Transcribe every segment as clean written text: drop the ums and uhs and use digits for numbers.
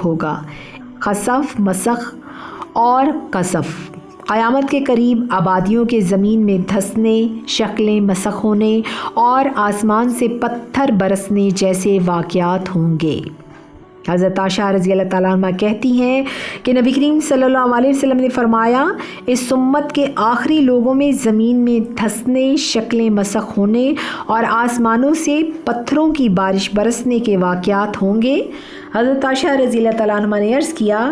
ہوگا۔ خسف، مسخ اور قصف، قیامت کے قریب آبادیوں کے زمین میں دھسنے، شکلیں مسخ ہونے اور آسمان سے پتھر برسنے جیسے واقعات ہوں گے۔ حضرت عائشہ رضی اللہ تعالیٰ عنہ کہتی ہیں کہ نبی کریم صلی اللہ علیہ وسلم نے فرمایا، اس امت کے آخری لوگوں میں زمین میں دھسنے، شکلیں مسخ ہونے اور آسمانوں سے پتھروں کی بارش برسنے کے واقعات ہوں گے۔ حضرت عائشہ رضی اللہ تعالیٰ عنہ نے عرض کیا،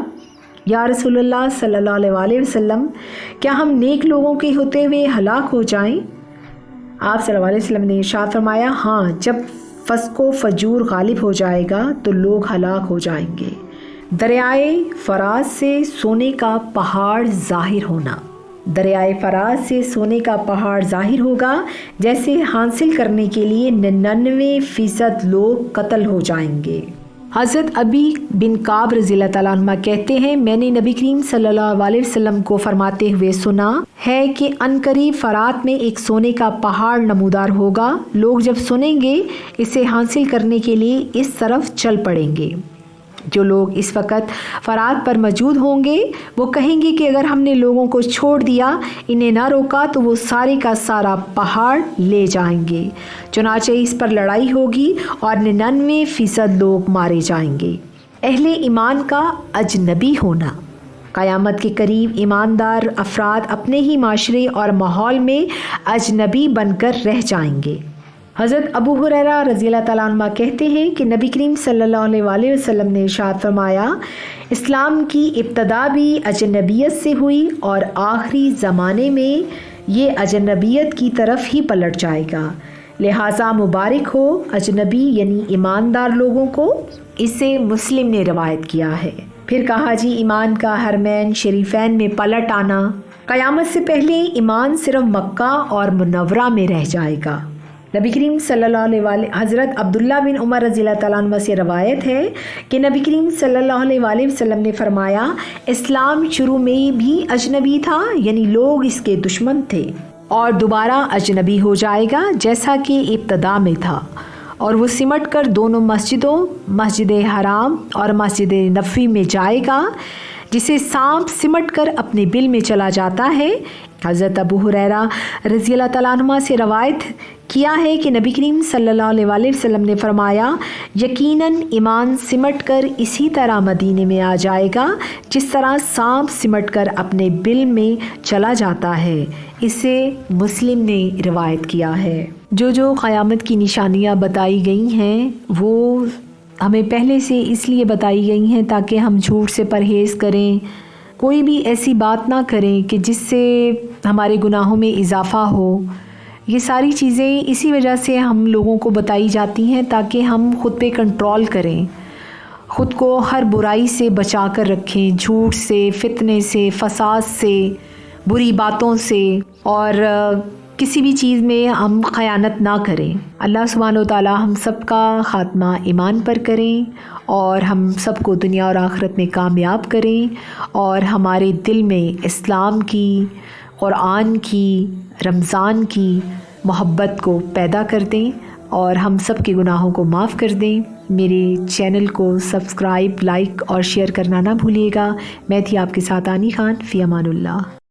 یا رسول اللہ صلی اللہ علیہ وسلم، کیا ہم نیک لوگوں کے ہوتے ہوئے ہلاک ہو جائیں؟ آپ صلی اللہ علیہ وسلم نے ارشاد فرمایا، ہاں، جب فسق و فجور غالب ہو جائے گا تو لوگ ہلاک ہو جائیں گے۔ دریائے فرات سے سونے کا پہاڑ ظاہر ہونا، دریائے فرات سے سونے کا پہاڑ ظاہر ہوگا، جیسے حاصل کرنے کے لیے 99% لوگ قتل ہو جائیں گے۔ حضرت ابی بن کعب رضی اللہ تعالیٰ عنہ کہتے ہیں، میں نے نبی کریم صلی اللہ علیہ وسلم کو فرماتے ہوئے سنا ہے کہ عنقریب فرات میں ایک سونے کا پہاڑ نمودار ہوگا، لوگ جب سنیں گے اسے حاصل کرنے کے لیے اس طرف چل پڑیں گے۔ جو لوگ اس وقت فرات پر موجود ہوں گے وہ کہیں گے کہ اگر ہم نے لوگوں کو چھوڑ دیا، انہیں نہ روکا تو وہ سارے کا سارا پہاڑ لے جائیں گے۔ چنانچہ اس پر لڑائی ہوگی اور 99% لوگ مارے جائیں گے۔ اہل ایمان کا اجنبی ہونا، قیامت کے قریب ایماندار افراد اپنے ہی معاشرے اور ماحول میں اجنبی بن کر رہ جائیں گے۔ حضرت ابو ہریرہ رضی اللہ تعالیٰ عنہ کہتے ہیں کہ نبی کریم صلی اللہ علیہ وسلم نے ارشاد فرمایا، اسلام کی ابتدا بھی اجنبیت سے ہوئی اور آخری زمانے میں یہ اجنبیت کی طرف ہی پلٹ جائے گا، لہٰذا مبارک ہو اجنبی یعنی ایماندار لوگوں کو۔ اسے مسلم نے روایت کیا ہے۔ پھر کہا جی ایمان کا حرمین شریفین میں پلٹ آنا، قیامت سے پہلے ایمان صرف مکہ اور منورہ میں رہ جائے گا۔ نبی کریم صلی اللہ علیہ وآلہ حضرت عبداللہ بن عمر رضی اللہ تعالیٰ عنہ سے روایت ہے کہ نبی کریم صلی اللہ علیہ وآلہ وسلم نے فرمایا، اسلام شروع میں بھی اجنبی تھا، یعنی لوگ اس کے دشمن تھے، اور دوبارہ اجنبی ہو جائے گا جیسا کہ ابتدا میں تھا، اور وہ سمٹ کر دونوں مسجدوں، مسجد حرام اور مسجد نبوی میں جائے گا، جسے سانپ سمٹ کر اپنے بل میں چلا جاتا ہے۔ حضرت ابو ہریرہ رضی اللہ تعالیٰ عنہ سے روایت کیا ہے کہ نبی کریم صلی اللہ علیہ وآلہ وسلم نے فرمایا، یقیناً ایمان سمٹ کر اسی طرح مدینے میں آ جائے گا جس طرح سانپ سمٹ کر اپنے بل میں چلا جاتا ہے۔ اسے مسلم نے روایت کیا ہے۔ جو قیامت کی نشانیاں بتائی گئی ہیں وہ ہمیں پہلے سے اس لیے بتائی گئی ہیں تاکہ ہم جھوٹ سے پرہیز کریں، کوئی بھی ایسی بات نہ کریں کہ جس سے ہمارے گناہوں میں اضافہ ہو۔ یہ ساری چیزیں اسی وجہ سے ہم لوگوں کو بتائی جاتی ہیں تاکہ ہم خود پہ کنٹرول کریں، خود کو ہر برائی سے بچا کر رکھیں، جھوٹ سے، فتنے سے، فساد سے، بری باتوں سے، اور کسی بھی چیز میں ہم خیانت نہ کریں۔ اللہ سبحانہ و تعالی ہم سب کا خاتمہ ایمان پر کریں اور ہم سب کو دنیا اور آخرت میں کامیاب کریں، اور ہمارے دل میں اسلام کی، قرآن کی، رمضان کی محبت کو پیدا کر دیں اور ہم سب کے گناہوں کو معاف کر دیں۔ میرے چینل کو سبسکرائب، لائک اور شیئر کرنا نہ بھولیے گا۔ میں تھی آپ کے ساتھ آنی خان، فی امان اللہ۔